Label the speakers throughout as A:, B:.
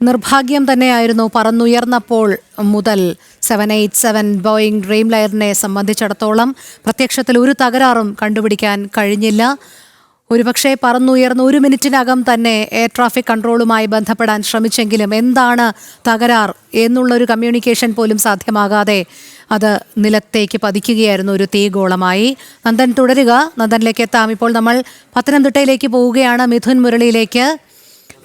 A: നിർഭാഗ്യം തന്നെയായിരുന്നു പറന്നുയർന്നപ്പോൾ മുതൽ 787 ബോയിങ് ഡ്രീംലൈനറിനെ സംബന്ധിച്ചിടത്തോളം. പ്രത്യക്ഷത്തിൽ ഒരു തകരാറും കണ്ടുപിടിക്കാൻ കഴിഞ്ഞില്ല. ഒരുപക്ഷെ പറന്നുയർന്ന് 1 മിനിറ്റിനകം തന്നെ എയർ ട്രാഫിക് കൺട്രോളുമായി ബന്ധപ്പെടാൻ ശ്രമിച്ചെങ്കിലും എന്താണ് തകരാർ എന്നുള്ളൊരു കമ്മ്യൂണിക്കേഷൻ പോലും സാധ്യമാകാതെ അത് നിലത്തേക്ക് പതിക്കുകയായിരുന്നു ഒരു തീഗോളമായി. നന്ദൻ തുടരുക, നന്ദനിലേക്ക് എത്താം. ഇപ്പോൾ നമ്മൾ പത്തനംതിട്ടയിലേക്ക് പോവുകയാണ്, മിഥുൻ മുരളിയിലേക്ക്.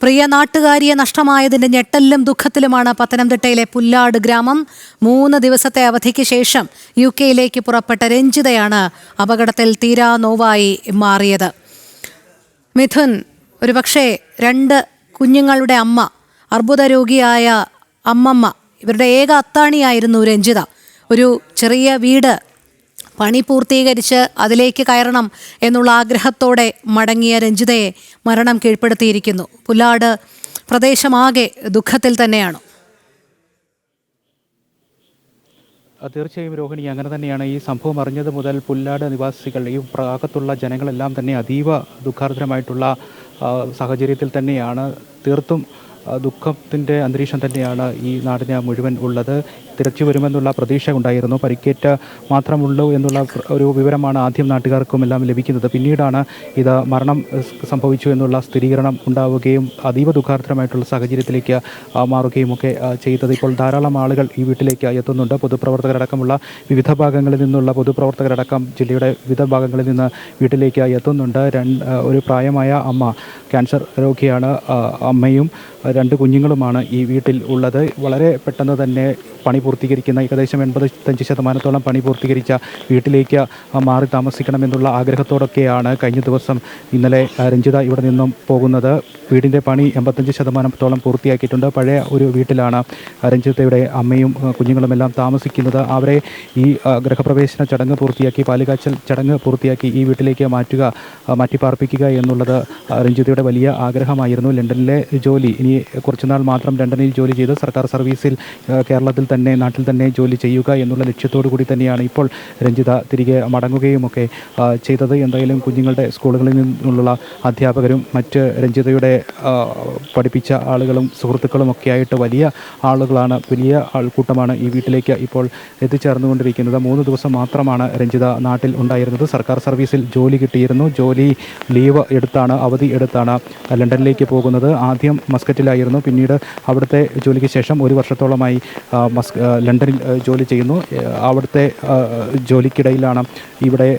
A: പ്രിയ നാട്ടുകാരിയെ നഷ്ടമായതിന്റെ ഞെട്ടലിലും ദുഃഖത്തിലുമാണ് പത്തനംതിട്ടയിലെ പുല്ലാട് ഗ്രാമം. 3 ദിവസത്തെ അവധിക്ക് ശേഷം UK പുറപ്പെട്ട രഞ്ജിതയാണ് അപകടത്തിൽ തീരാ നോവായി മാറിയത്. മിഥുൻ, ഒരുപക്ഷെ 2 കുഞ്ഞുങ്ങളുടെ അമ്മ, അർബുദ രോഗിയായ അമ്മമ്മ, ഇവരുടെ ഏക അത്താണിയായിരുന്നു രഞ്ജിത. ഒരു ചെറിയ വീട് പണി പൂർത്തീകരിച്ച് അതിലേക്ക് കയറണം എന്നുള്ള ആഗ്രഹത്തോടെ മടങ്ങിയ രഞ്ജിതയെ മരണം കീഴ്പ്പെടുത്തിയിരിക്കുന്നു. പുല്ലാട് പ്രദേശമാകെ ദുഃഖത്തിൽ തന്നെയാണ്.
B: തീർച്ചയായും രോഹിണി, അങ്ങനെ തന്നെയാണ്. ഈ സംഭവം അറിഞ്ഞത് മുതൽ പുല്ലാട് നിവാസികൾ, ഈ ഭാഗത്തുള്ള ജനങ്ങളെല്ലാം തന്നെ അതീവ ദുഃഖാർദ്രമായിട്ടുള്ള സാഹചര്യത്തിൽ തന്നെയാണ്. തീർത്തും ദുഃഖത്തിൻ്റെ അന്തരീക്ഷം തന്നെയാണ് ഈ നാടിന് മുഴുവൻ ഉള്ളത്. തിരിച്ചു വരുമെന്നുള്ള പ്രതീക്ഷ ഉണ്ടായിരുന്നു. പരിക്കേറ്റ മാത്രമുള്ളൂ എന്നുള്ള ഒരു വിവരമാണ് ആദ്യം നാട്ടുകാർക്കും എല്ലാം ലഭിക്കുന്നത്. പിന്നീടാണ് ഇത് മരണം സംഭവിച്ചു എന്നുള്ള സ്ഥിരീകരണം ഉണ്ടാവുകയും അതീവ ദുഃഖാർദ്രമായിട്ടുള്ള സാഹചര്യത്തിലേക്ക് മാറുകയും ഒക്കെ ചെയ്തത്. ഇപ്പോൾ ധാരാളം ആളുകൾ ഈ വീട്ടിലേക്ക് എത്തുന്നുണ്ട്. പൊതുപ്രവർത്തകരടക്കമുള്ള വിവിധ ഭാഗങ്ങളിൽ നിന്നുള്ള പൊതുപ്രവർത്തകരടക്കം ജില്ലയുടെ വിവിധ ഭാഗങ്ങളിൽ നിന്ന് വീട്ടിലേക്ക് എത്തുന്നുണ്ട്. ഒരു പ്രായമായ അമ്മ, ക്യാൻസർ രോഗിയാണ്. അമ്മയും 2 കുഞ്ഞുങ്ങളുമാണ് ഈ വീട്ടിൽ ഉള്ളത്. വളരെ പെട്ടെന്ന് തന്നെ പണി പൂർത്തീകരിക്കുന്ന, ഏകദേശം 85% പണി പൂർത്തീകരിച്ച വീട്ടിലേക്ക് മാറി താമസിക്കണമെന്നുള്ള ആഗ്രഹത്തോടൊക്കെയാണ് കഴിഞ്ഞ ദിവസം ഇന്നലെ രഞ്ജിത ഇവിടെ നിന്നും പോകുന്നത്. വീടിൻ്റെ പണി 85% പൂർത്തിയാക്കിയിട്ടുണ്ട്. പഴയ ഒരു വീട്ടിലാണ് രഞ്ജിതയുടെ അമ്മയും കുഞ്ഞുങ്ങളുമെല്ലാം താമസിക്കുന്നത്. അവരെ ഈ ഗൃഹപ്രവേശന ചടങ്ങ് പൂർത്തിയാക്കി, പാലുകാച്ചൽ ചടങ്ങ് പൂർത്തിയാക്കി ഈ വീട്ടിലേക്ക് മാറ്റിപ്പാർപ്പിക്കുക എന്നുള്ളത് രഞ്ജിതയുടെ വലിയ ആഗ്രഹമായിരുന്നു. ലണ്ടനിലെ ജോലി, ഇനി കുറച്ചുനാൾ മാത്രം ലണ്ടനിൽ ജോലി ചെയ്ത് സർക്കാർ സർവീസിൽ കേരളത്തിൽ തന്നെ, നാട്ടിൽ തന്നെ ജോലി ചെയ്യുക എന്നുള്ള ലക്ഷ്യത്തോടു കൂടി തന്നെയാണ് ഇപ്പോൾ രഞ്ജിത തിരികെ മടങ്ങുകയുമൊക്കെ ചെയ്തത്. എന്തായാലും കുഞ്ഞുങ്ങളുടെ സ്കൂളുകളിൽ നിന്നുള്ള അധ്യാപകരും മറ്റ് രഞ്ജിതയുടെ പഠിപ്പിച്ച ആളുകളും സുഹൃത്തുക്കളും ഒക്കെ ആയിട്ട് വലിയ ആളുകളാണ്, വലിയ ആൾക്കൂട്ടമാണ് ഈ വീട്ടിലേക്ക് ഇപ്പോൾ എത്തിച്ചേർന്നുകൊണ്ടിരിക്കുന്നത്. 3 ദിവസം മാത്രമാണ് രഞ്ജിത നാട്ടിൽ ഉണ്ടായിരുന്നത്. സർക്കാർ സർവീസിൽ ജോലി കിട്ടിയിരുന്നു. ജോലി ലീവ് എടുത്താണ്, അവധി എടുത്താണ് ലണ്ടനിലേക്ക് പോകുന്നത്. ആദ്യം മസ്കറ്റിലായിരുന്നു. പിന്നീട് അവിടുത്തെ ജോലിക്ക് ശേഷം 1 വർഷത്തോളമായി ലണ്ടനിൽ ജോലി ചെയ്യുന്നു. അവിടുത്തെ ജോലിക്കിടയിലാണ് ഇവിടെ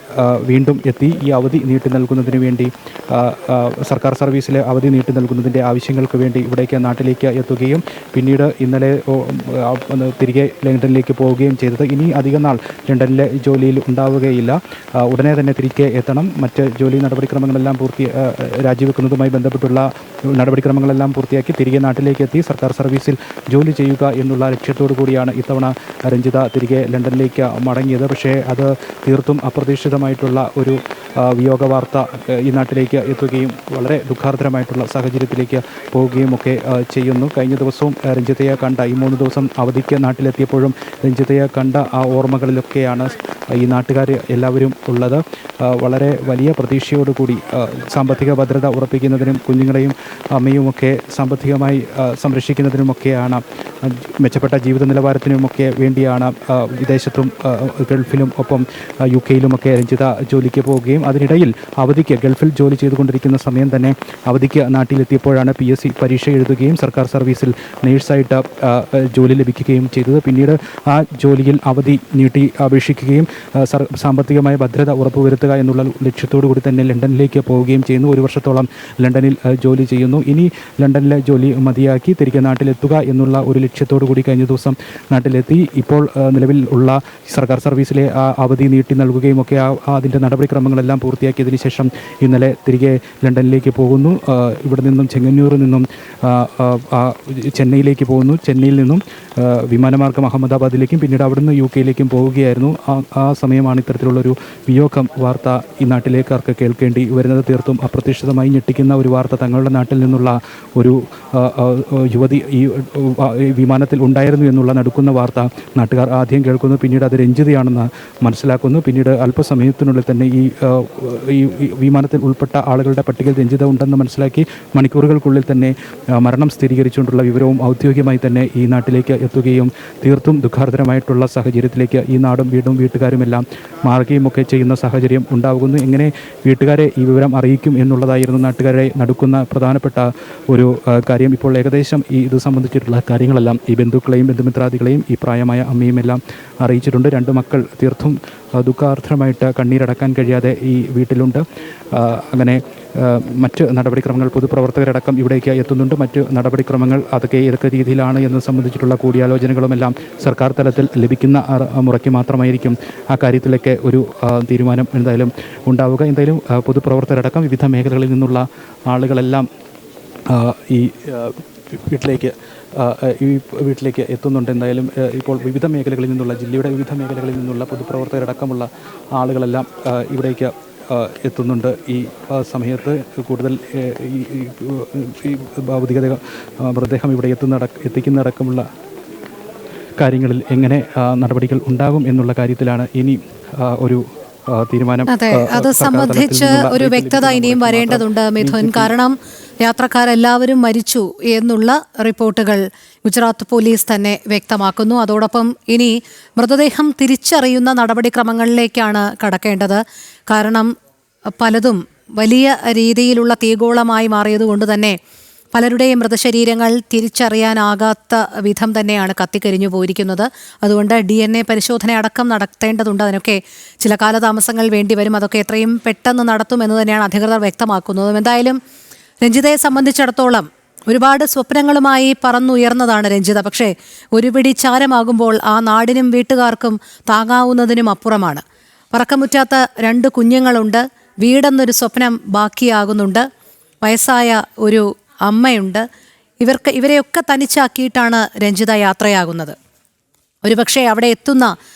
B: വീണ്ടും എത്തി ഈ അവധി നീട്ടി നൽകുന്നതിന് വേണ്ടി, സർക്കാർ സർവീസിലെ അവധി നീട്ടി നൽകുന്നതിൻ്റെ ആവശ്യങ്ങൾക്ക് വേണ്ടി ഇവിടേക്ക് നാട്ടിലേക്ക് എത്തുകയും പിന്നീട് ഇന്നലെ തിരികെ ലണ്ടനിലേക്ക് പോവുകയും ചെയ്തത്. ഇനി അധികം നാൾ ലണ്ടനിലെ ജോലിയിൽ ഉണ്ടാവുകയില്ല. ഉടനെ തന്നെ തിരികെ എത്തണം. മറ്റ് ജോലി നടപടിക്രമങ്ങളെല്ലാം രാജിവെക്കുന്നതുമായി ബന്ധപ്പെട്ടുള്ള നടപടിക്രമങ്ങളെല്ലാം പൂർത്തിയാക്കി തിരികെ നാട്ടിലേക്ക് എത്തി സർക്കാർ സർവീസിൽ ജോലി ചെയ്യുക എന്നുള്ള ലക്ഷ്യത്തോടു കൂടിയാണ് ഇത്തവണ രഞ്ജിത തിരികെ ലണ്ടനിലേക്ക് മടങ്ങിയത്. പക്ഷേ അത് തീർത്തും അപ്രതീക്ഷിതമായിട്ടുള്ള ഒരു വിയോഗ വാർത്ത ഈ നാട്ടിലേക്ക് എത്തുകയും വളരെ ദുഃഖാർദ്രമായിട്ടുള്ള സാഹചര്യത്തിലേക്ക് പോവുകയും ഒക്കെ ചെയ്യുന്നു. കഴിഞ്ഞ ദിവസവും രഞ്ജിതയെ കണ്ട, ഈ 3 ദിവസം അവധിക്ക് നാട്ടിലെത്തിയപ്പോഴും രഞ്ജിതയെ കണ്ട ആ ഓർമ്മകളിലൊക്കെയാണ് ഈ നാട്ടുകാർ എല്ലാവരും ഉള്ളത്. വളരെ വലിയ പ്രതീക്ഷയോടുകൂടി സാമ്പത്തിക ഭദ്രത ഉറപ്പിക്കുന്നതിനും കുഞ്ഞുങ്ങളെയും അമ്മയുമൊക്കെ സാമ്പത്തികമായി സംരക്ഷിക്കുന്നതിനുമൊക്കെയാണ്, മെച്ചപ്പെട്ട ജീവിത നിലവാരത്തിനുമൊക്കെ വേണ്ടിയാണ് വിദേശത്തും ഗൾഫിലും ഒപ്പം UK രഞ്ജിത ജോലിക്ക് പോവുകയും അതിനിടയിൽ അവധിക്ക് ഗൾഫിൽ ജോലി ചെയ്തുകൊണ്ടിരിക്കുന്ന സമയം തന്നെ അവധിക്ക് നാട്ടിലെത്തിയപ്പോഴാണ് PSC പരീക്ഷ എഴുതുകയും സർക്കാർ സർവീസിൽ നേഴ്സായിട്ട് ജോലി ലഭിക്കുകയും ചെയ്തത്. പിന്നീട് ആ ജോലിയിൽ അവധി നീട്ടി അപേക്ഷിക്കുകയും സാമ്പത്തികമായ ഭദ്രത ഉറപ്പുവരുത്തുക എന്നുള്ള ലക്ഷ്യത്തോടു കൂടി തന്നെ ലണ്ടനിലേക്ക് പോവുകയും ചെയ്യുന്നു. 1 വർഷത്തോളം ലണ്ടനിൽ ജോലി ചെയ്യുന്നു. ഇനി ലണ്ടനിലെ ജോലി മതിയാക്കി തിരികെ നാട്ടിലെത്തുക എന്നുള്ള ഒരു ലക്ഷ്യത്തോടു കൂടി കഴിഞ്ഞ ദിവസം നാട്ടിലെത്തി. ഇപ്പോൾ നിലവിൽ ഉള്ള സർക്കാർ സർവീസിലെ അവധി നീട്ടി നൽകുകയും ഒക്കെ അതിൻ്റെ നടപടിക്രമങ്ങളെല്ലാം പൂർത്തിയാക്കിയതിന് ശേഷം ഇന്നലെ തിരികെ ലണ്ടനിലേക്ക് പോകുന്നു. ഇവിടെ നിന്നും ചെങ്ങന്നൂരിൽ നിന്നും ചെന്നൈയിലേക്ക് പോകുന്നു. ചെന്നൈയിൽ നിന്നും വിമാനമാർഗം അഹമ്മദാബാദിലേക്കും പിന്നീട് അവിടുന്ന് UK പോവുകയായിരുന്നു. ആ സമയമാണ് ഇത്തരത്തിലുള്ളൊരു വിയോഗം വാർത്ത ഈ നാട്ടിലേക്കാർക്ക് കേൾക്കേണ്ടി വരുന്നത്. തീർത്തും അപ്രതീക്ഷിതമായി ഞെട്ടിക്കുന്ന ഒരു വാർത്ത. തങ്ങളുടെ നാട്ടിൽ നിന്നുള്ള ഒരു യുവതി ഈ വിമാനത്തിൽ ഉണ്ടായിരുന്നു എന്നുള്ള നടുക്കുന്ന വാർത്ത നാട്ടുകാർ ആദ്യം കേൾക്കുന്നു. പിന്നീട് അത് രഞ്ജിതയാണെന്ന് മനസ്സിലാക്കുന്നു. പിന്നീട് അല്പസമയത്തിനുള്ളിൽ തന്നെ ഈ വിമാനത്തിൽ ഉൾപ്പെട്ട ആളുകളുടെ പട്ടികയിൽ രഞ്ജിത ഉണ്ടെന്ന് മനസ്സിലാക്കി മണിക്കൂറുകൾക്കുള്ളിൽ തന്നെ മരണം സ്ഥിരീകരിച്ചുകൊണ്ടുള്ള വിവരവും ഔദ്യോഗികമായി തന്നെ ഈ നാട്ടിലേക്ക് എത്തുകയും തീർത്തും ദുഃഖാർദ്രമായിട്ടുള്ള സാഹചര്യത്തിലേക്ക് ഈ നാടും വീട്ടുകാരുമെല്ലാം മാറുകയും ഒക്കെ ചെയ്യുന്ന സാഹചര്യം ഉണ്ടാകുന്നു. എങ്ങനെ വീട്ടുകാരെ ഈ വിവരം അറിയിക്കും എന്നുള്ളതായിരുന്നു നാട്ടുകാരെ നടുക്കുന്ന പ്രധാനപ്പെട്ട ഒരു കാര്യം. ഇപ്പോൾ ഏകദേശം ഇത് സംബന്ധിച്ചിട്ടുള്ള കാര്യങ്ങളെല്ലാം ഈ ബന്ധുക്കളെയും ബന്ധുമിത്രാദികളെയും ഈ പ്രായമായ അമ്മയും എല്ലാം അറിയിച്ചിട്ടുണ്ട്. 2 മക്കൾ തീർത്തും ദുഃഖാർദ്രമായിട്ട് കണ്ണീരടക്കാൻ കഴിയാതെ ഈ വീട്ടിലുണ്ട്. അങ്ങനെ മറ്റ് നടപടിക്രമങ്ങൾ പൊതുപ്രവർത്തകരടക്കം ഇവിടേക്ക് എത്തുന്നുണ്ട്. മറ്റ് നടപടിക്രമങ്ങൾ അതൊക്കെ ഏതൊക്കെ രീതിയിലാണ് എന്നത് സംബന്ധിച്ചിട്ടുള്ള കൂടിയാലോചനകളുമെല്ലാം സർക്കാർ തലത്തിൽ ലഭിക്കുന്ന മുറയ്ക്ക് മാത്രമായിരിക്കും ആ കാര്യത്തിലൊക്കെ ഒരു തീരുമാനം എന്തായാലും ഉണ്ടാവുക. എന്തായാലും പൊതുപ്രവർത്തകരടക്കം വിവിധ മേഖലകളിൽ നിന്നുള്ള ആളുകളെല്ലാം ഈ വീട്ടിലേക്ക് എത്തുന്നുണ്ട്. എന്തായാലും ഇപ്പോൾ വിവിധ മേഖലകളിൽ നിന്നുള്ള ജില്ലയുടെ വിവിധ മേഖലകളിൽ നിന്നുള്ള പൊതുപ്രവർത്തകരടക്കമുള്ള ആളുകളെല്ലാം ഇവിടേക്ക് എത്തുന്നുണ്ട്. ഈ സമയത്ത് കൂടുതൽ ഈ ഭൗതികത മൃതദേഹം ഇവിടെ എത്തിക്കുന്നതടക്കമുള്ള കാര്യങ്ങളിൽ എങ്ങനെ നടപടികൾ ഉണ്ടാകും എന്നുള്ള കാര്യത്തിലാണ് ഇനി ഒരു തീരുമാനം.
A: അതെ, അത് സംബന്ധിച്ച് ഒരു വ്യക്തത ഇനിയും വരേണ്ടതുണ്ട് മിഥുൻ. കാരണം യാത്രക്കാരെല്ലാവരും മരിച്ചു എന്നുള്ള റിപ്പോർട്ടുകൾ ഗുജറാത്ത് പോലീസ് തന്നെ വ്യക്തമാക്കുന്നു. അതോടൊപ്പം ഇനി മൃതദേഹം തിരിച്ചറിയുന്ന നടപടിക്രമങ്ങളിലേക്കാണ് കടക്കേണ്ടത്. കാരണം പലതും വലിയ രീതിയിലുള്ള തീഗോളമായി മാറിയതുകൊണ്ട് തന്നെ പലരുടെയും മൃതശരീരങ്ങൾ തിരിച്ചറിയാനാകാത്ത വിധം തന്നെയാണ് കത്തിക്കരിഞ്ഞു പോയിരിക്കുന്നത്. അതുകൊണ്ട് DNA പരിശോധന അടക്കം നടത്തേണ്ടതുണ്ട്. അതിനൊക്കെ ചില കാലതാമസങ്ങൾ വേണ്ടിവരും. അതൊക്കെ എത്രയും പെട്ടെന്ന് നടത്തുമെന്ന് തന്നെയാണ് അധികൃതർ വ്യക്തമാക്കുന്നതും. എന്തായാലും രഞ്ജിതയെ സംബന്ധിച്ചിടത്തോളം ഒരുപാട് സ്വപ്നങ്ങളുമായി പറന്നുയർന്നതാണ് രഞ്ജിത. പക്ഷേ ഒരു പിടി ചാരമാകുമ്പോൾ ആ നാടിനും വീട്ടുകാർക്കും താങ്ങാവുന്നതിനും അപ്പുറമാണ്. പറക്കമുറ്റാത്ത 2 കുഞ്ഞുങ്ങളുണ്ട്. വീടെന്നൊരു സ്വപ്നം ബാക്കിയാകുന്നുണ്ട്. വയസ്സായ ഒരു അമ്മയുണ്ട്. ഇവരെയൊക്കെ തനിച്ചാക്കിയിട്ടാണ് രഞ്ജിത യാത്രയാകുന്നത്. ഒരുപക്ഷെ അവിടെ എത്തുന്ന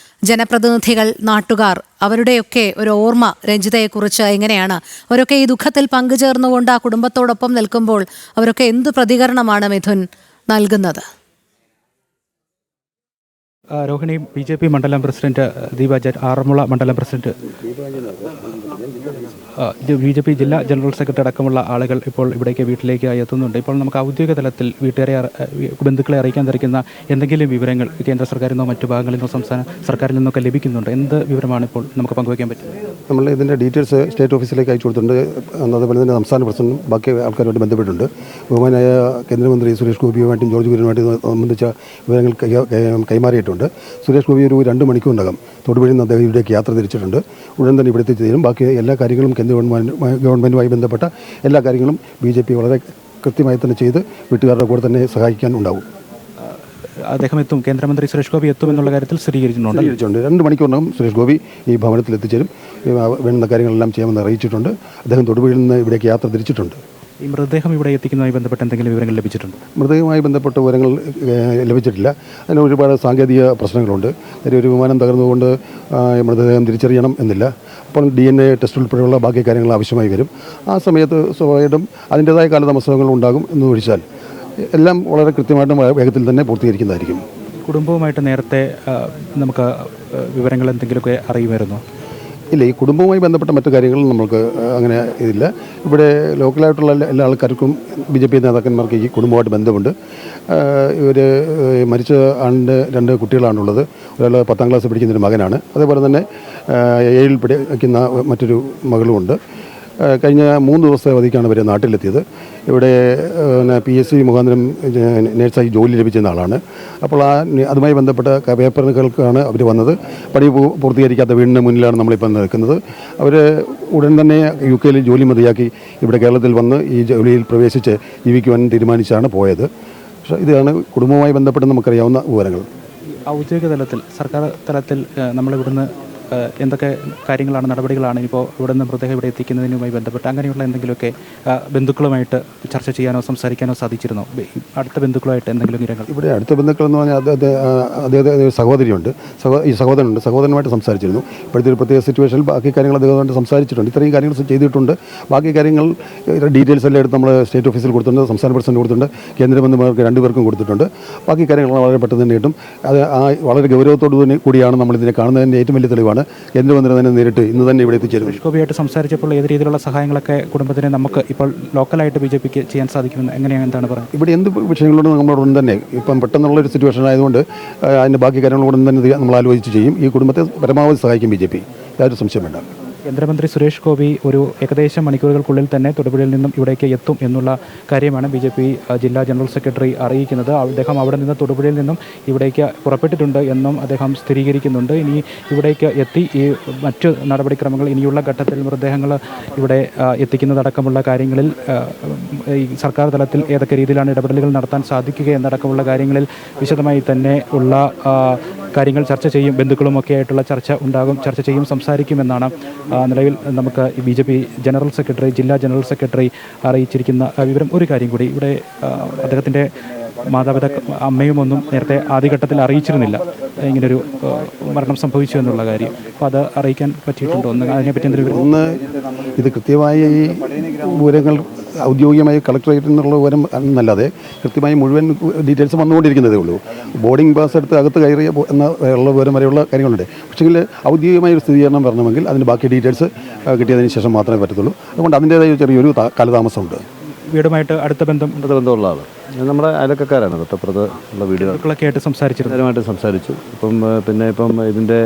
A: ജനപ്രതിനിധികൾ, നാട്ടുകാർ, അവരുടെയൊക്കെ ഒരു ഓർമ്മ രഞ്ജിതയെക്കുറിച്ച് എങ്ങനെയാണ്? അവരൊക്കെ ഈ ദുഃഖത്തിൽ പങ്കുചേർന്നുകൊണ്ട് ആ കുടുംബത്തോടൊപ്പം നിൽക്കുമ്പോൾ അവരൊക്കെ എന്ത് പ്രതികരണമാണ് മിഥുൻ നൽകുന്നത്?
B: രോഹിണി, BJP മണ്ഡലം പ്രസിഡന്റ് ദീപ ആറന്മുള മണ്ഡലം പ്രസിഡന്റ് BJP ജില്ലാ ജനറൽ സെക്രട്ടറി അടക്കമുള്ള ആളുകൾ ഇപ്പോൾ ഇവിടേക്ക് വീട്ടിലേക്ക് എത്തുന്നുണ്ട്. ഇപ്പോൾ നമുക്ക് ഔദ്യോഗിക തലത്തിൽ ബന്ധുക്കളെ അറിയിക്കാൻ ധരിക്കുന്ന എന്തെങ്കിലും വിവരങ്ങൾ കേന്ദ്ര സർക്കാരിൽ നിന്നോ മറ്റു ഭാഗങ്ങളിൽ നിന്നോ സംസ്ഥാന സർക്കാരിൽ നിന്നൊക്കെ ലഭിക്കുന്നുണ്ട്? എന്ത് വിവരമാണ് ഇപ്പോൾ നമുക്ക് പങ്കുവയ്ക്കാൻ പറ്റുന്നത്?
C: നമ്മൾ ഇതിൻ്റെ ഡീറ്റെയിൽസ് സ്റ്റേറ്റ് ഓഫീസിലേക്ക് അയച്ചു കൊടുത്തിട്ടുണ്ട്. അതുപോലെ തന്നെ സംസ്ഥാന പ്രസിഡന്റും ബാക്കി ആൾക്കാരുമായിട്ട് ബന്ധപ്പെട്ടുണ്ട്. ബഹുമാനായ കേന്ദ്രമന്ത്രി സുരേഷ് ഗോപിയുമായിട്ടും ജോർജ് കുര്യനുമായിട്ടും സംബന്ധിച്ച വിവരങ്ങൾ കൈമാറിയിട്ടുണ്ട്. സുരേഷ് ഗോപി ഒരു 2 മണിക്കൂറിനകം തൊടുപുഴയിൽ നിന്ന് അദ്ദേഹം ഇവിടേക്ക് യാത്ര തിരിച്ചിട്ടുണ്ട്. ഉടൻ തന്നെ ഇവിടെ എത്തിച്ചേരും. ബാക്കി എല്ലാ കാര്യങ്ങളും കേന്ദ്ര ഗവൺമെൻറ്റുമായി ബന്ധപ്പെട്ട എല്ലാ കാര്യങ്ങളും BJP വളരെ കൃത്യമായി തന്നെ ചെയ്ത് വീട്ടുകാരുടെ കൂടെ തന്നെ സഹായിക്കാൻ ഉണ്ടാവും.
B: അദ്ദേഹം എത്തും, കേന്ദ്രമന്ത്രി സുരേഷ് ഗോപി എത്തുമെന്നുള്ള കാര്യത്തിൽ സ്ഥിരീകരിച്ചിട്ടുണ്ട്.
C: 2 മണിക്കൂറിനകം സുരേഷ് ഗോപി ഈ ഭവനത്തിൽ എത്തിച്ചേരും. വേണ്ടുന്ന കാര്യങ്ങളെല്ലാം ചെയ്യാമെന്ന് അറിയിച്ചിട്ടുണ്ട്. അദ്ദേഹം തൊടുപുഴയിൽ നിന്ന് ഇവിടേക്ക് യാത്ര തിരിച്ചിട്ടുണ്ട്.
B: ഈ മൃതദേഹം ഇവിടെ എത്തിക്കുന്നതുമായി ബന്ധപ്പെട്ട് എന്തെങ്കിലും വിവരങ്ങൾ ലഭിച്ചിട്ടുണ്ട്?
C: മൃതദേഹവുമായി ബന്ധപ്പെട്ട വിവരങ്ങൾ ലഭിച്ചിട്ടില്ല. അതിന് ഒരുപാട് സാങ്കേതിക പ്രശ്നങ്ങളുണ്ട്. ഒരു വിമാനം തകർന്നുകൊണ്ട് മൃതദേഹം തിരിച്ചറിയണം എന്നില്ല. അപ്പോൾ DNA ടെസ്റ്റ് ഉൾപ്പെടെയുള്ള ബാക്കി കാര്യങ്ങൾ ആവശ്യമായി വരും. ആ സമയത്ത് സ്വാഭാവികമായിട്ടും അതിൻ്റേതായ കാലതാമസങ്ങൾ ഉണ്ടാകും എന്ന് ഒഴിച്ചാൽ എല്ലാം വളരെ കൃത്യമായിട്ടും വേഗത്തിൽ തന്നെ പൂർത്തീകരിക്കുന്നതായിരിക്കും.
B: കുടുംബവുമായിട്ട് നേരത്തെ നമുക്ക് വിവരങ്ങൾ എന്തെങ്കിലുമൊക്കെ അറിയുമായിരുന്നോ?
C: ഇല്ല, ഈ കുടുംബവുമായി ബന്ധപ്പെട്ട മറ്റു കാര്യങ്ങൾ നമുക്ക് അങ്ങനെ ഇതില്ല. ഇവിടെ ലോക്കലായിട്ടുള്ള എല്ലാ ആൾക്കാർക്കും BJP നേതാക്കന്മാർക്ക് ഈ കുടുംബമായിട്ട് ബന്ധമുണ്ട്. ഇവർ മരിച്ച ആളിൻ്റെ 2 കുട്ടികളാണുള്ളത്. ഒരാൾ 10ാം ക്ലാസ് പഠിക്കുന്നൊരു മകനാണ്. അതേപോലെ തന്നെ 7ൽ പഠിക്കുന്ന മറ്റൊരു മകളുമുണ്ട്. കഴിഞ്ഞ 3 ദിവസത്തെ അവധിക്കാണ് ഇവർ നാട്ടിലെത്തിയത്. ഇവിടെ PSC മുഖാന്തരം നേഴ്സായി ജോലി ലഭിച്ചിരുന്ന ആളാണ്. അപ്പോൾ അതുമായി ബന്ധപ്പെട്ട പേപ്പറുകൾക്കാണ് അവർ വന്നത്. പണി പൂർത്തീകരിക്കാത്ത വീടിന് മുന്നിലാണ് നമ്മളിപ്പോൾ നിൽക്കുന്നത്. അവർ ഉടൻ തന്നെ UK ജോലി മതിയാക്കി ഇവിടെ കേരളത്തിൽ വന്ന് ഈ ജോലിയിൽ പ്രവേശിച്ച് ജീവിക്കുവാൻ തീരുമാനിച്ചാണ് പോയത്. പക്ഷേ ഇതാണ് കുടുംബവുമായി ബന്ധപ്പെട്ട് നമുക്കറിയാവുന്ന വിവരങ്ങൾ.
B: ഔദ്യോഗിക തലത്തിൽ, സർക്കാർ തലത്തിൽ നമ്മളിവിടുന്ന് എന്തൊക്കെ കാര്യങ്ങളാണ്, നടപടികളാണ് ഇപ്പോൾ ഇവിടെ നിന്ന് മൃതദേഹം ഇവിടെ എത്തിക്കുന്നതിനുമായി ബന്ധപ്പെട്ട് അങ്ങനെയുള്ള എന്തെങ്കിലുമൊക്കെ ബന്ധുക്കളുമായിട്ട് ചർച്ച ചെയ്യാനോ സംസാരിക്കാനോ സാധിച്ചിരുന്നോ? അടുത്ത ബന്ധുക്കളുമായിട്ട് എന്തെങ്കിലും വിവരങ്ങൾ?
C: ഇവിടെ അടുത്ത ബന്ധുക്കൾ എന്ന് പറഞ്ഞാൽ അദ്ദേഹത്തെ സഹോദരിയുണ്ട്, ഈ സഹോദരനുണ്ട്. സഹോദരനുമായിട്ട് സംസാരിച്ചിരുന്നു. ഇപ്പോഴത്തെ ഒരു പ്രത്യേക സിറ്റുവേഷനിൽ ബാക്കി കാര്യങ്ങൾ അദ്ദേഹമായിട്ട് സംസാരിച്ചിട്ടുണ്ട്. ഇത്രയും കാര്യങ്ങൾ ചെയ്തിട്ടുണ്ട്. ബാക്കി കാര്യങ്ങൾ ഡീറ്റെയിൽസ് എല്ലാം എടുത്ത് നമ്മൾ സ്റ്റേറ്റ് ഓഫീസിൽ കൊടുത്തിട്ടുണ്ട്, സംസ്ഥാന പ്രസിഡന്റ് കൊടുത്തിട്ടുണ്ട്, കേന്ദ്രമന്ത്രിമാർക്ക് 2 പേർക്കും കൊടുത്തിട്ടുണ്ട്. ബാക്കി കാര്യങ്ങൾ വളരെ പെട്ടെന്ന് തന്നെ കിട്ടും. അത് വളരെ ഗൗരവത്തോടു കൂടിയാണ് നമ്മളിതിനെ കാണുന്നതിൻ്റെ ഏറ്റവും വലിയ തെളിവാണ് പ്രതീക്ഷയോടുകൂടിയാണ് കേന്ദ്രമന്ത്രി തന്നെ നേരിട്ട് ഇന്ന് തന്നെ ഇവിടെ എത്തിച്ചേരുന്നത്.
B: സുരേഷ് ഗോപിയായിട്ട് സംസാരിച്ചപ്പോൾ ഏത് രീതിയിലുള്ള സഹായങ്ങളൊക്കെ കുടുംബത്തിന് നമുക്ക് ഇപ്പോൾ ലോക്കലായിട്ട് BJPക്ക് ചെയ്യാൻ സാധിക്കുമെന്ന് എന്താണ് പറയുന്നത്?
C: ഇവിടെ എന്ത് വിഷയങ്ങളോട് നമ്മളോടൊന്നും തന്നെ ഇപ്പം പെട്ടെന്നുള്ളൊരു സിറ്റുവേഷൻ ആയതുകൊണ്ട് അതിൻ്റെ ബാക്കി കാര്യങ്ങളോടൊന്നും തന്നെ നമ്മൾ ആലോചിച്ച് ചെയ്യും. ഈ കുടുംബത്തെ പരമാവധി സഹായിക്കും BJP, യാതൊരു സംശയം വേണ്ട.
B: കേന്ദ്രമന്ത്രി സുരേഷ് ഗോപി ഒരു ഏകദേശം മണിക്കൂറുകൾക്കുള്ളിൽ തന്നെ തൊടുപുഴയിൽ നിന്നും ഇവിടേക്ക് എത്തും എന്നുള്ള കാര്യമാണ് BJP ജില്ലാ ജനറൽ സെക്രട്ടറി അറിയിക്കുന്നത്. അദ്ദേഹം അവിടെ നിന്ന് തൊടുപുഴയിൽ നിന്നും ഇവിടേക്ക് പുറപ്പെട്ടിട്ടുണ്ട് എന്നും അദ്ദേഹം സ്ഥിരീകരിക്കുന്നുണ്ട്. ഇനി ഇവിടേക്ക് എത്തി ഈ മറ്റു നടപടിക്രമങ്ങൾ ഇനിയുള്ള ഘട്ടത്തിൽ മൃതദേഹങ്ങൾ ഇവിടെ എത്തിക്കുന്നതടക്കമുള്ള കാര്യങ്ങളിൽ ഈ സർക്കാർ തലത്തിൽ ഏതൊക്കെ രീതിയിലാണ് ഇടപെടലുകൾ നടത്താൻ സാധിക്കുക എന്നടക്കമുള്ള കാര്യങ്ങളിൽ വിശദമായി തന്നെ ഉള്ള കാര്യങ്ങൾ ചർച്ച ചെയ്യും. ബന്ധുക്കളുമൊക്കെ ആയിട്ടുള്ള ചർച്ച ചെയ്യും, സംസാരിക്കുമെന്നാണ് നിലവിൽ നമുക്ക് BJP ജനറൽ സെക്രട്ടറി, ജില്ലാ ജനറൽ സെക്രട്ടറി അറിയിച്ചിരിക്കുന്ന വിവരം. ഒരു കാര്യം കൂടി, ഇവിടെ അദ്ദേഹത്തിൻ്റെ അമ്മയും ഒന്നും നേരത്തെ ആദ്യഘട്ടത്തിൽ അറിയിച്ചിരുന്നില്ല ഇങ്ങനൊരു മരണം സംഭവിച്ചു എന്നുള്ള കാര്യം. അപ്പോൾ അത് അറിയിക്കാൻ പറ്റിയിട്ടുണ്ടോ? അതിനെപ്പറ്റി എന്തെങ്കിലും
C: ഒന്ന് ഇത് കൃത്യമായ ഈ വിവരങ്ങൾ ഔദ്യോഗികമായി കളക്ടറേറ്റിൽ നിന്നുള്ള വിവരം എന്നല്ലാതെ കൃത്യമായി മുഴുവൻ ഡീറ്റെയിൽസ് വന്നുകൊണ്ടിരിക്കുന്നതേ ഉള്ളൂ. ബോർഡിംഗ് പാസ് എടുത്ത് അകത്ത് കയറിയ ഉള്ള വിവരം വരെയുള്ള കാര്യങ്ങളുണ്ട്. പക്ഷേ ഔദ്യോഗികമായ ഒരു സ്ഥിരീകരണം വരണമെങ്കിൽ അതിന് ബാക്കി ഡീറ്റെയിൽസ് കിട്ടിയതിന് ശേഷം മാത്രമേ പറ്റത്തുള്ളൂ. അതുകൊണ്ട് അതിൻ്റേതായ ചെറിയൊരു കാലതാമസമുണ്ട്.
B: വീടുമായിട്ട് അടുത്ത ബന്ധമുള്ള
D: ആൾ നമ്മുടെ അയലക്കാരാണ്. തൊട്ടപ്പുറത്ത് ഉള്ള വീടുകളൊക്കെ ആയിട്ട് സംസാരിച്ചു. ഇപ്പം ഇതിൻ്റെ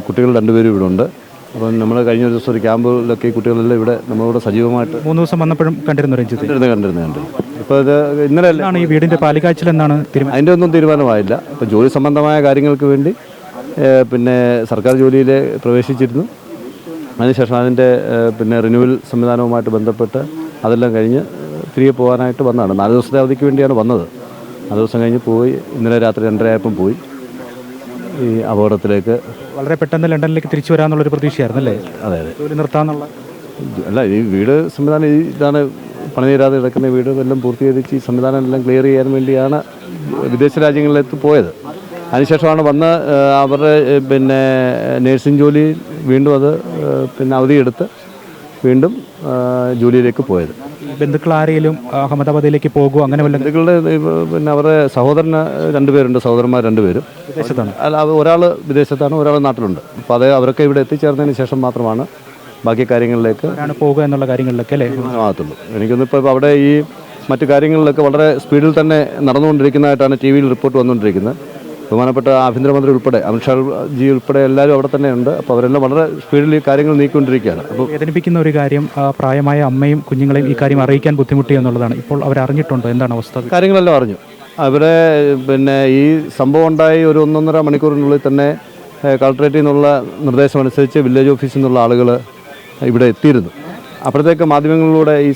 D: കുട്ടികൾ 2 പേരും ഇവിടെ ഉണ്ട്. അപ്പം നമ്മൾ കഴിഞ്ഞ ഒരു ദിവസം ഒരു ക്യാമ്പിലൊക്കെ ഈ കുട്ടികളെല്ലാം ഇവിടെ നമ്മളോട് സജീവമായിട്ട്
B: 3 ദിവസം വന്നപ്പോഴും
D: കണ്ടിരുന്നു. ഇപ്പോൾ ഇത് ഇന്നലെ
B: ഈ വീടിൻ്റെ പാലുകാച്ചൽ എന്നാണ്
D: അതിൻ്റെ ഒന്നും തീരുമാനമായില്ല. ഇപ്പോൾ ജോലി സംബന്ധമായ കാര്യങ്ങൾക്ക് വേണ്ടി സർക്കാർ ജോലിയിൽ പ്രവേശിച്ചിരുന്നു. അതിനുശേഷം അതിൻ്റെ റിന്യൂവൽ സംവിധാനവുമായിട്ട് ബന്ധപ്പെട്ട് അതെല്ലാം കഴിഞ്ഞ് തിരികെ പോകാനായിട്ട് വന്നതാണ്. 4 ദിവസത്തെ അവധിക്ക് വേണ്ടിയാണ് വന്നത്. 4 ദിവസം കഴിഞ്ഞ് പോയി. ഇന്നലെ രാത്രി 2:30 ആയപ്പം പോയി. ഈ അപകടത്തിലേക്ക്
B: വളരെ പെട്ടെന്ന് ലണ്ടനിലേക്ക് തിരിച്ചു വരാമെന്നുള്ളൊരു പ്രതീക്ഷയായിരുന്നു അല്ലേ?
D: അതെ,
B: ജോലി നിർത്താമെന്നുള്ള
D: അല്ല, ഈ വീട് സംവിധാനം ഇതാണ് പണി തീരാതെ കിടക്കുന്ന വീട് എല്ലാം പൂർത്തീകരിച്ച് ഈ സംവിധാനം എല്ലാം ക്ലിയർ ചെയ്യാൻ വേണ്ടിയാണ് വിദേശ രാജ്യങ്ങളിലേക്ക് പോയത്. അതിനുശേഷമാണ് വന്ന് അവരുടെ നേഴ്സിംഗ് ജോലി വീണ്ടും അത് അവധിയെടുത്ത് വീണ്ടും ജോലിയിലേക്ക് പോയത്.
B: ബന്ധുക്കൾ ആരെങ്കിലും അഹമ്മദാബാദിലേക്ക് പോകുമോ? അങ്ങനെ വല്ല
D: ബന്ധുക്കളുടെ അവരുടെ സഹോദരന് 2 പേരുണ്ട്, സഹോദരന്മാർ 2 പേരും
B: വിദേശത്താണ്.
D: അല്ല, ഒരാൾ വിദേശത്താണ്, ഒരാൾ നാട്ടിലുണ്ട്. അപ്പോൾ അവരൊക്കെ ഇവിടെ എത്തിച്ചേർന്നതിന് ശേഷം മാത്രമാണ് ബാക്കി കാര്യങ്ങളിലേക്ക്
B: പോകുക എന്നുള്ള കാര്യങ്ങളിലൊക്കെ അല്ലേ
D: ആകത്തുള്ളൂ. എനിക്കൊന്നും ഇപ്പോൾ അവിടെ ഈ മറ്റു കാര്യങ്ങളിലൊക്കെ വളരെ സ്പീഡിൽ തന്നെ നടന്നുകൊണ്ടിരിക്കുന്നതായിട്ടാണ് TV യിൽ റിപ്പോർട്ട് വന്നുകൊണ്ടിരിക്കുന്നത്. ബഹുമാനപ്പെട്ട ആഭ്യന്തരമന്ത്രി ഉൾപ്പെടെ, അമിത്ഷാ ജി ഉൾപ്പെടെ എല്ലാവരും അവിടെ തന്നെ ഉണ്ട്. അപ്പോൾ അവരെല്ലാം വളരെ സ്പീഡിൽ ഈ കാര്യങ്ങൾ നീക്കിക്കൊണ്ടിരിക്കുകയാണ്. അപ്പോൾ
B: വേദനിപ്പിക്കുന്ന ഒരു കാര്യം, പ്രായമായ അമ്മയും കുഞ്ഞുങ്ങളെയും ഈ കാര്യം അറിയിക്കാൻ ബുദ്ധിമുട്ടി എന്നുള്ളതാണ്. ഇപ്പോൾ അവരറിഞ്ഞിട്ടുണ്ടോ? എന്താണ് അവസ്ഥ?
D: കാര്യങ്ങളെല്ലാം അറിഞ്ഞു. അവരെ ഈ സംഭവം ഉണ്ടായി ഒരു 1.5 മണിക്കൂറിനുള്ളിൽ തന്നെ കളക്ടറേറ്റിൽ നിന്നുള്ള നിർദ്ദേശമനുസരിച്ച് വില്ലേജ് ഓഫീസിൽ നിന്നുള്ള ആളുകൾ ഇവിടെ എത്തിയിരുന്നു. അപ്പോഴത്തേക്ക് മാധ്യമങ്ങളിലൂടെ ഈ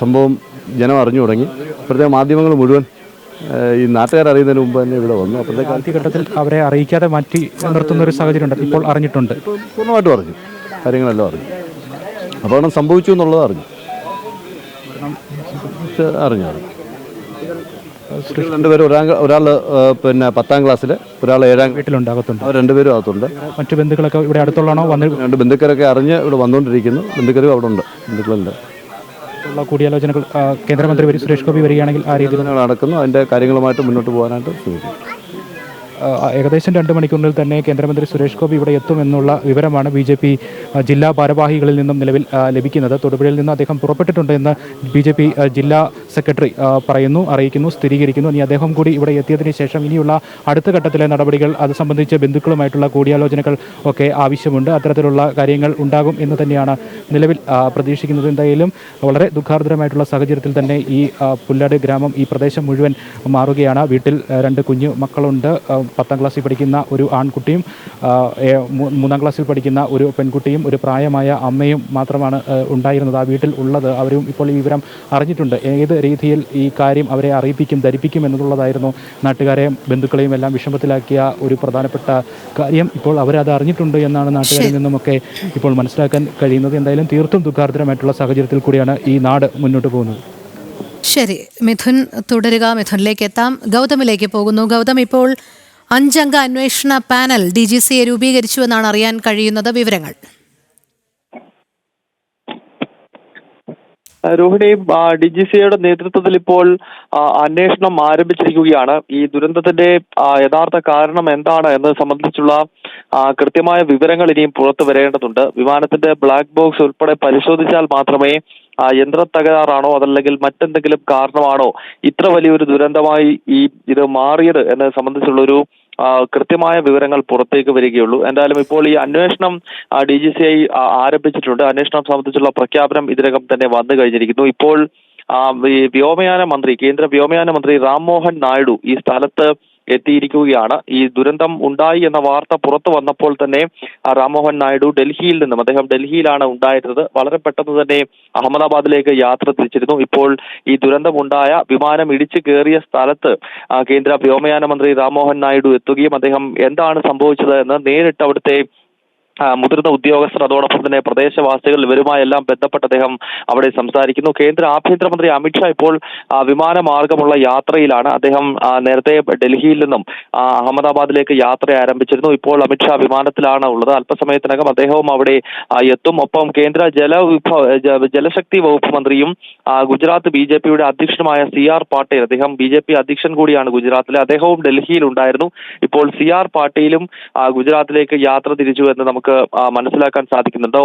D: സംഭവം ജനം അറിഞ്ഞു തുടങ്ങി. അപ്പോഴത്തേക്ക് മാധ്യമങ്ങൾ മുഴുവൻ ഈ നാട്ടുകാർ അറിയുന്നതിന് മുമ്പ് തന്നെ ഇവിടെ വന്നു. അപ്പോഴത്തേക്ക്
B: ആദ്യഘട്ടത്തിൽ അവരെ അറിയിക്കാതെ മാറ്റി നിർത്തുന്ന ഒരു സാഹചര്യം ഉണ്ട്. ഇപ്പോൾ അറിഞ്ഞിട്ടുണ്ട്,
D: പൂർണ്ണമായിട്ടും അറിഞ്ഞു, കാര്യങ്ങളെല്ലാം അറിഞ്ഞു. അപകടം സംഭവിച്ചു എന്നുള്ളത് അറിഞ്ഞു. 2 പേര്, ഒരാൾ 10ാം ക്ലാസ്സിൽ, ഒരാൾ 7ാം
B: വീട്ടിലുണ്ടാകത്തുണ്ട്.
D: അവർ 2 പേരും അകത്തുണ്ട്.
B: മറ്റു ബന്ധുക്കളൊക്കെ ഇവിടെ അടുത്തുള്ളതാണോ?
D: 2 ബന്ധുക്കാരൊക്കെ അറിഞ്ഞ് ഇവിടെ വന്നുകൊണ്ടിരിക്കുന്നു. ബന്ധുക്കാരും അവിടെ ഉണ്ട്, ബന്ധുക്കളുണ്ട്.
B: ഉള്ള കൂടിയാലോചനകൾ കേന്ദ്രമന്ത്രി സുരേഷ് ഗോപി വരികയാണെങ്കിൽ ആ രീതിയിൽ
D: നടക്കുന്നു. അതിൻ്റെ കാര്യങ്ങളുമായിട്ട് മുന്നോട്ട് പോകാനായിട്ട് ശ്രമിക്കും.
B: ഏകദേശം 2 മണിക്കൂറിൽ തന്നെ കേന്ദ്രമന്ത്രി സുരേഷ് ഗോപി ഇവിടെ എത്തുമെന്നുള്ള വിവരമാണ് BJP ജില്ലാ ഭാരവാഹികളിൽ നിന്നും നിലവിൽ ലഭിക്കുന്നത്. തൊടുപുഴയിൽ നിന്ന് അദ്ദേഹം പുറപ്പെട്ടിട്ടുണ്ട് എന്ന് BJP ജില്ലാ സെക്രട്ടറി അറിയിക്കുന്നു, സ്ഥിരീകരിക്കുന്നു. ഇനി അദ്ദേഹം കൂടി ഇവിടെ എത്തിയതിന് ശേഷം ഇനിയുള്ള അടുത്ത ഘട്ടത്തിലെ നടപടികൾ അത് സംബന്ധിച്ച് ബന്ധുക്കളുമായിട്ടുള്ള കൂടിയാലോചനകൾ ഒക്കെ ആവശ്യമുണ്ട്. അത്തരത്തിലുള്ള കാര്യങ്ങൾ ഉണ്ടാകും എന്ന് തന്നെയാണ് നിലവിൽ പ്രതീക്ഷിക്കുന്നത്. എന്തായാലും വളരെ ദുഃഖാർദ്രമായിട്ടുള്ള സാഹചര്യത്തിൽ തന്നെ ഈ പുല്ലാട് ഗ്രാമം, ഈ പ്രദേശം മുഴുവൻ മാറുകയാണ്. വീട്ടിൽ 2 കുഞ്ഞു മക്കളുണ്ട്. 10ാം ക്ലാസ്സിൽ പഠിക്കുന്ന ഒരു ആൺകുട്ടിയും 3ാം ക്ലാസ്സിൽ പഠിക്കുന്ന ഒരു പെൺകുട്ടിയും ഒരു പ്രായമായ അമ്മയും മാത്രമാണ് ഉണ്ടായിരുന്നത് ആ വീട്ടിൽ ഉള്ളത്. അവരും ഇപ്പോൾ ഈ വിവരം അറിഞ്ഞിട്ടുണ്ട്. ഏത് രീതിയിൽ ഈ കാര്യം അവരെ ധരിപ്പിക്കും എന്നുള്ളതായിരുന്നു നാട്ടുകാരെയും ബന്ധുക്കളെയും എല്ലാം വിഷമത്തിലാക്കിയ ഒരു പ്രധാനപ്പെട്ട കാര്യം. ഇപ്പോൾ അവരത് അറിഞ്ഞിട്ടുണ്ട് എന്നാണ് നാട്ടുകാരിൽ നിന്നുമൊക്കെ ഇപ്പോൾ മനസ്സിലാക്കാൻ കഴിയുന്നത്. എന്തായാലും തീർത്തും ദുഃഖാർദ്രമായിട്ടുള്ള സാഹചര്യത്തിൽ കൂടിയാണ് ഈ നാട് മുന്നോട്ട് പോകുന്നത്.
A: ശരി, മിഥുൻ തുടരുക. മിഥുനിലേക്ക് എത്താം. ഗൗതമിലേക്ക് പോകുന്നു. ഗൗതം, ഇപ്പോൾ 5 അംഗ അന്വേഷണ പാനൽ DGCA രൂപീകരിച്ചുവെന്നാണ് അറിയാൻ കഴിയുന്നത്. വിവരങ്ങൾ?
E: രോഹിണി, DGCAയുടെ നേതൃത്വത്തിൽ ഇപ്പോൾ അന്വേഷണം ആരംഭിച്ചിരിക്കുകയാണ്. ഈ ദുരന്തത്തിന്റെ യഥാർത്ഥ കാരണം എന്താണ് എന്നത് സംബന്ധിച്ചുള്ള കൃത്യമായ വിവരങ്ങൾ ഇനിയും പുറത്തു വരേണ്ടതുണ്ട്. വിമാനത്തിന്റെ ബ്ലാക്ക് ബോക്സ് ഉൾപ്പെടെ പരിശോധിച്ചാൽ മാത്രമേ യന്ത്ര തകരാറാണോ അതല്ലെങ്കിൽ മറ്റെന്തെങ്കിലും കാരണമാണോ ഇത്ര വലിയൊരു ദുരന്തമായി ഇത് മാറിയത് എന്നത് സംബന്ധിച്ചുള്ളൊരു കൃത്യമായ വിവരങ്ങൾ പുറത്തേക്ക് വരികയുള്ളൂ. എന്തായാലും ഇപ്പോൾ ഈ അന്വേഷണം DGCA ആരംഭിച്ചിട്ടുണ്ട്. അന്വേഷണം സംബന്ധിച്ചുള്ള പ്രഖ്യാപനം ഇതിനകം തന്നെ വന്നു കഴിഞ്ഞിരിക്കുന്നു. ഇപ്പോൾ ഈ വ്യോമയാന മന്ത്രി, കേന്ദ്ര വ്യോമയാന മന്ത്രി റാം മോഹൻ നായിഡു ഈ സ്ഥലത്ത് എത്തിയിരിക്കുകയാണ്. ഈ ദുരന്തം ഉണ്ടായി എന്ന വാർത്ത പുറത്തു വന്നപ്പോൾ തന്നെ റാം മോഹൻ നായിഡു ഡൽഹിയിൽ നിന്നും, അദ്ദേഹം ഡൽഹിയിലാണ് ഉണ്ടായിരുന്നത്, വളരെ പെട്ടെന്ന് തന്നെ അഹമ്മദാബാദിലേക്ക് യാത്ര തിരിച്ചിരുന്നു. ഇപ്പോൾ ഈ ദുരന്തമുണ്ടായ വിമാനം ഇടിച്ചു കയറിയ സ്ഥലത്ത് കേന്ദ്ര വ്യോമയാന മന്ത്രി റാം മോഹൻ നായിഡു എത്തുകയും അദ്ദേഹം എന്താണ് സംഭവിച്ചത് എന്ന് നേരിട്ട് അവിടുത്തെ മുതിർന്ന ഉദ്യോഗസ്ഥർ, അതോടൊപ്പം തന്നെ പ്രദേശവാസികൾ, ഇവരുമായെല്ലാം ബന്ധപ്പെട്ട് അദ്ദേഹം അവിടെ സംസാരിക്കുന്നു. കേന്ദ്ര ആഭ്യന്തരമന്ത്രി അമിത്ഷാ ഇപ്പോൾ വിമാനമാർഗമുള്ള യാത്രയിലാണ്. അദ്ദേഹം നേരത്തെ ഡൽഹിയിൽ നിന്നും അഹമ്മദാബാദിലേക്ക് യാത്ര ആരംഭിച്ചിരുന്നു. ഇപ്പോൾ അമിത്ഷാ വിമാനത്തിലാണ് ഉള്ളത്. അല്പസമയത്തിനകം അദ്ദേഹവും അവിടെ എത്തും. ഒപ്പം കേന്ദ്ര ജലശക്തി വകുപ്പ് മന്ത്രിയും ഗുജറാത്ത് BJPയുടെ അധ്യക്ഷനുമായ CR പാട്ടീൽ, അദ്ദേഹം BJP അധ്യക്ഷൻ കൂടിയാണ് ഗുജറാത്തിലെ, അദ്ദേഹവും ഡൽഹിയിൽ ഉണ്ടായിരുന്നു. ഇപ്പോൾ CR പാട്ടീലും ഗുജറാത്തിലേക്ക് യാത്ര തിരിച്ചു എന്ന് നമുക്ക് മനസ്സിലാക്കാൻ സാധിക്കുന്നുണ്ട്.